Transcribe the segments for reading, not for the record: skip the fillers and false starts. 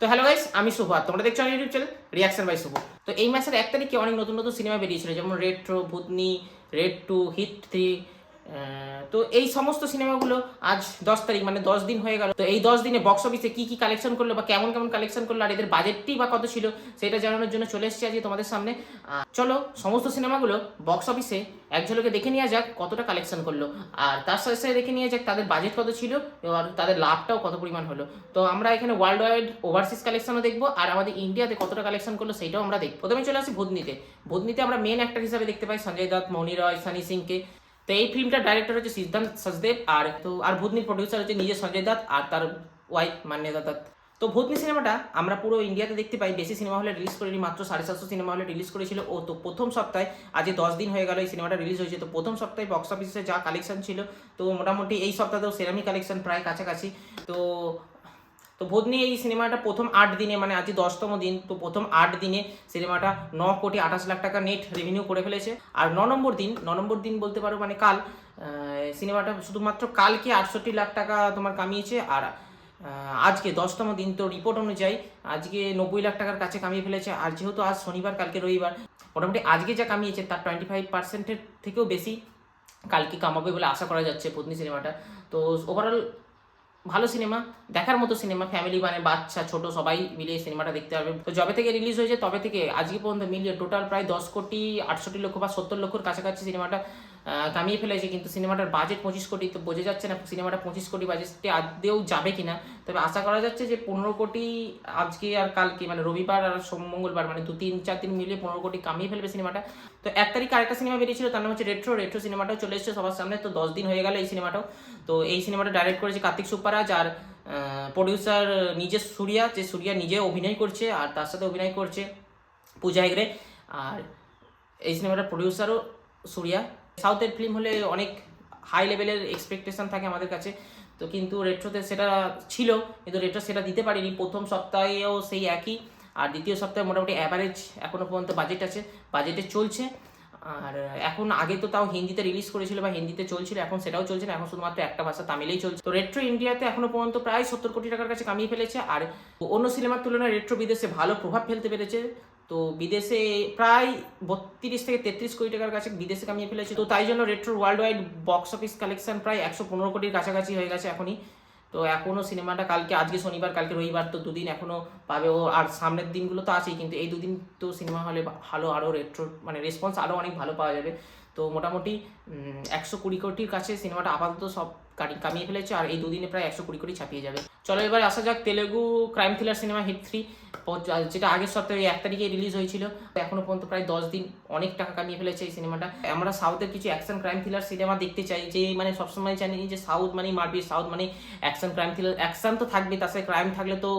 তো hello guys, আমি শুভ আর তোমরা দেখছো আমার ইউটিউব চ্যানেল রিয়াকশন বাই শুভ। তো এই মাসের 1 তারিখে অনেক নতুন নতুন সিনেমা বেরিয়েছিল, যেমন রেট্রো, ভূতনি, রেড 2, হিট 3। তো এই সমস্ত সিনেমাগুলো আজ 10 তারিখ, মানে 10 দিন হয়ে গেল। তো এই 10 দিনে বক্স অফিসে কি কি কালেকশন করলো বা কেমন কেমন কালেকশন করলো আর এদের বাজেটটি বা কত ছিল সেটা জানানোর জন্য চলে এসেছি আজকে তোমাদের সামনে। চলো সমস্ত সিনেমাগুলো বক্স অফিসে এক ঝলকে দেখে নেওয়া যাক কতটা কালেকশন করলো, আর তার সাথে সাথে দেখে নেওয়া যাক তাদের বাজেট কত ছিল আর তাদের লাভটাও কত পরিমাণ হলো। তো আমরা এখানে ওয়ার্ল্ড ওয়াইড ওভারসিজ কালেকশনও দেখবো আর আমাদের ইন্ডিয়াতে কতটা কালেকশন করলো সেইটাও আমরা দেখবো। প্রথমে চলে আসি ভূতনিতে। ভূতনিতে আমরা মেন অ্যাক্টর হিসাবে দেখতে পাই সঞ্জয় দত্ত, মৌনি রয়, সানি সিংকে। তো এই ফিল্মটার ডাইরেক্টর হচ্ছে সিদ্ধান্ত সচদেব, আর ভূতনির প্রডিউসার হচ্ছে নিজে সঞ্জয় দত্ত আর তার ওয়াইফ মান্যতা দত্ত। তো ভূতনি সিনেমাটা আমরা পুরো ইন্ডিয়াতে দেখতে পাই, বেশি সিনেমা হলে রিলিজ করেনি, মাত্র 750 সিনেমা হলে রিলিজ করেছিল। ও তো প্রথম সপ্তাহে, আজ 10 দিন হয়ে গেল এই সিনেমাটা রিলিজ হয়েছে, তো প্রথম সপ্তাহে বক্স অফিসে যা কালেকশন ছিল, তো মোটামুটি এই সপ্তাহেও সেরামি কালেকশন প্রায় কাছাকাছি। তো তো ভূতনি এই সিনেমাটা প্রথম 8 দিনে, মানে আজ 10তম দিন, তো প্রথম 8 দিনে সিনেমাটা 9,28,00,000 টাকা নেট রেভিনিউ করে ফেলেছে। আর 9 নম্বর দিন বলতে পারো, মানে কাল, সিনেমাটা শুধুমাত্র কালকে 68 লাখ টাকা তোমার কামিয়েছে। আর আজকে 10তম দিন, তো রিপোর্ট অনুযায়ী আজকে 90 লাখ টাকার কাছে কামিয়ে ফেলেছে। আর যেহেতু আজ শনিবার, কালকে রবিবার, মোটামুটি আজকে যা কামিয়েছে তার 25%-এর থেকেও বেশি কালকে কামাবে বলে আশা করা যাচ্ছে ভূতনি সিনেমাটা। তো ওভারঅল ভালো সিনেমা, দেখার মতো সিনেমা, ফ্যামিলি মানে বাচ্চা ছোট সবাই মিলে এই সিনেমাটা দেখতে পারবে। তো যবে থেকে রিলিজ হয়েছে তবে থেকে আজকে পর্যন্ত মিলিয়ে টোটাল প্রায় 10,68,00,000 বা 70 লক্ষর কাছাকাছি সিনেমাটা কামিয়ে ফেলেছে। কিন্তু সিনেমাটার বাজেট 25 কোটি, তো বোঝা যাচ্ছে না সিনেমাটা 25 কোটি বাজেটে আদৌ যাবে কিনা। তবে আশা করা যাচ্ছে যে 15 কোটি আজকে আর কালকে, মানে রবিবার আর মঙ্গলবার, মানে 2-3-4 দিন মিলিয়ে 15 কোটি কামিয়ে ফেলবে সিনেমাটা। তো 1 তারিখে আরেকটা সিনেমা বেরিয়েছিল, তার নাম হচ্ছে রেট্রো সিনেমাটাও চলে এসেছে সবার সামনে। তো 10 দিন হয়ে গেল এই সিনেমাটাও। তো এই সিনেমাটা ডাইরেক্ট করেছে কার্তিক সুব্বারাজ, আর প্রডিউসার নিজে সুরিয়া, যে সুরিয়া নিজে অভিনয় করছে আর তার সাথে অভিনয় করছে পূজা হেগড়ে। আর এই সিনেমাটার প্রডিউসারও সুরিয়া। সাউথের ফিল্ম হলে অনেক হাই লেভেলের এক্সপেকটেশন থাকে আমাদের কাছে, তো কিন্তু রেট্রোতে সেটা ছিল, কিন্তু রেট্রো সেটা দিতে পারিনি। প্রথম সপ্তাহেও সেই একই, আর দ্বিতীয় সপ্তাহে মোটামুটি অ্যাভারেজ এখনও পর্যন্ত বাজেট আছে, বাজেটে চলছে। আর এখন আগে তো তাও হিন্দিতে রিলিজ করেছিল বা হিন্দিতে চলছিল, এখন সেটাও চলছে না, এখন শুধুমাত্র একটা ভাষা তামিলেই চলছে। তো রেট্রো ইন্ডিয়াতে এখনো পর্যন্ত প্রায় 70 কোটি টাকার কাছে কামিয়ে ফেলেছে। আর অন্য সিনেমার তুলনায় রেট্রো বিদেশে ভালো প্রভাব ফেলতে পেরেছে। তো বিদেশে প্রায় 32 থেকে 33 কোটি টাকার কাছে বিদেশে কামিয়ে ফেলেছে। তো তাই জন্য রেট্রোর world wide box office collection প্রায় 115 কোটির কাছাকাছি হয়ে গেছে এখনই। তো এখনও সিনেমাটা কালকে, আজকে শনিবার কালকে রবিবার, তো দুদিন এখনও পাবে ও। আর সামনের দিনগুলো তো আছেই, কিন্তু এই দুদিন তো সিনেমা হলে ভালো, আরও রেট্রো মানে রেসপন্স আরও অনেক ভালো পাওয়া যাবে। তো মোটামুটি 120 কোটির কাছে সিনেমাটা আপাতত সব কামিয়ে ফেলেছে, আর এই দুদিনে প্রায় 120 কোটি ছাপিয়ে যাবে। চলো এবার আসা যাক Telugu crime thriller cinema hit 3, যেটা আগের সপ্তাহে 1 তারিখে রিলিজ হয়েছিল। এখনো পর্যন্ত প্রায় 10 দিন অনেক টাকা কামিয়ে ফেলেছে এই সিনেমাটা। আমরা সাউথের কিছু অ্যাকশন ক্রাইম থ্রিলার সিনেমা দেখতে চাই, যে মানে সবসময় জানি যে সাউথ মানে মারপিট, সাউথ মানে অ্যাকশন ক্রাইম থ্রিলার, অ্যাকশন তো থাকবে, তার সাথে ক্রাইম থাকলে তো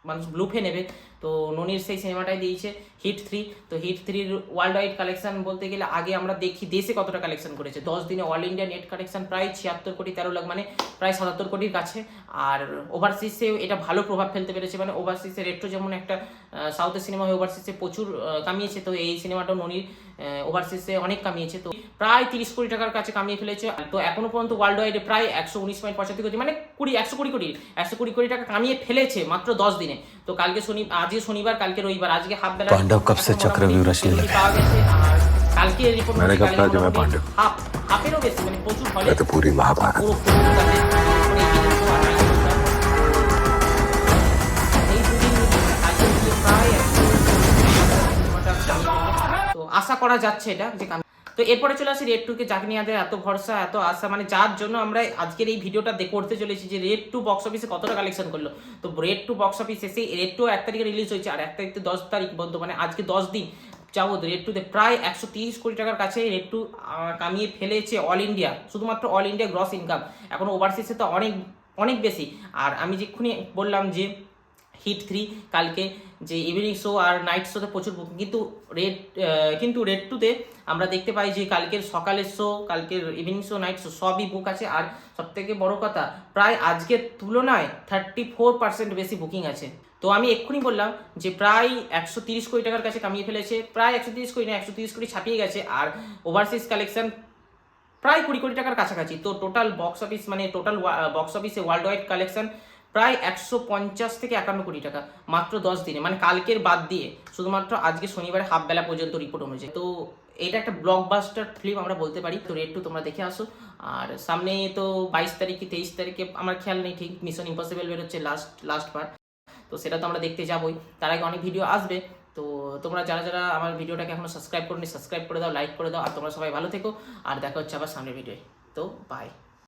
মানুষ ব্লুফে নেবে। তো ননির সেই সিনেমাটাই দিয়েছে হিট 3। তো হিট 3-র ওয়ার্ল্ড ওয়াইড কালেকশন বলতে গেলে আগে আমরা দেখি দেশে কতটা কালেকশন করেছে। 10 দিনে অল ইন্ডিয়া নেট কালেকশন প্রায় 76 কোটি 13 লাখ, মানে প্রায় 77 কোটির কাছে। আর ওভারসিজেও এটা ভালো প্রভাব ফেলতে পেরেছে, মানে ওভারসিজে রেট্রো যেমন একটা সাউথের সিনেমা হয়ে ওভারসিজে প্রচুর কামিয়েছে, তো এই সিনেমাটাও ননির ওভারসিজে অনেক কামিয়েছে। তো প্রায় 30 কোটি টাকার কাছে কামিয়ে ফেলেছে। তো এখনো পর্যন্ত ওয়ার্ল্ড ওয়াইডে প্রায় 119.75 কোটি, মানে 120 কোটি টাকা কামিয়ে ফেলেছে মাত্র 10 দিনে। তো কালকে আজকে শনিবার কালকে রবিবার, আজকে হাফ বেলা पांडव कब से चक्रव्यूह रचने लगे? পাওয়া गেছে। আর কালকে রিপোর্ট मैंने कब कहा कि मैं पांडव? হাফেরও বেশি, মানে প্রচুর হলে मैं तो पूरी महाभारत। তো আশা করা যাচ্ছে এটা যে। তো এরপরে চলে আসি রেড 2-কে, যাকে নিয়ে এত ভরসা এত আশা, মানে যার জন্য আমরা আজকের এই ভিডিওটা করতে চলেছি, যে রেড 2 বক্স অফিসে কতটা কালেকশন করলো। তো রেড 2 বক্স অফিসে সেই রেড 2 1 তারিখে রিলিজ হয়েছে, আর 1 তারিখ থেকে 10 তারিখ পর্যন্ত, মানে আজকে 10 দিন যাবত রেড 2-তে প্রায় 130 কোটি টাকার কাছে রেড 2 কামিয়ে ফেলেছে অল ইন্ডিয়া, শুধুমাত্র অল ইন্ডিয়া গ্রস ইনকাম। এখন ওভারসিজে তো অনেক অনেক বেশি। আর আমি যেক্ষুনি বললাম যে হিট 3 কালকে যে ইভিনিং শো আর নাইট শোতে প্রচুর বুকিং, কিন্তু রেড 2-তে আমরা দেখতে পাই যে কালকের সকালের শো, কালকের ইভিনিং শো, নাইট শো সবই বুক আছে। আর সবথেকে বড় কথা, প্রায় আজকের তুলনায় 34% বেশি বুকিং আছে। তো আমি এক্ষুনি বললাম যে প্রায় 130 কোটি টাকার কাছে কামিয়ে ফেলেছে, প্রায় 130 কোটি না 130 কোটি ছাপিয়ে গেছে। আর ওভারসিজ কালেকশন প্রায় 20 কোটি টাকার কাছাকাছি। তো টোটাল বক্স অফিস, মানে টোটাল বক্স অফিসে ওয়ার্ল্ড ওয়াইড কালেকশন প্রায় 150 থেকে 51 কোটি টাকা মাত্র 10 দিনে, মানে কালকের বাদ দিয়ে শুধুমাত্র আজকে শনিবারে হাফ বেলা পর্যন্ত রিপোর্ট অনুযায়ী। তো এটা একটা ব্লকবাস্টার ফিল্ম আমরা বলতে পারি। তো রেড 2 তোমরা দেখে আসো। আর সামনে তো 22 তারিখে 23 তারিখে আমার খেয়াল নেই ঠিক, মিশন ইম্পসিবল বেরোচ্ছে লাস্ট পার্ট, তো সেটা তো আমরা দেখতে যাবোই। তার আগে অনেক ভিডিও আসবে। তো তোমরা যারা যারা আমার ভিডিওটাকে এখনো সাবস্ক্রাইব করোনি সাবস্ক্রাইব করে দাও, লাইক করে দাও। আর তোমরা সবাই ভালো থেকো, আর দেখা হচ্ছে আবার সামনের ভিডিওয়। তো বাই।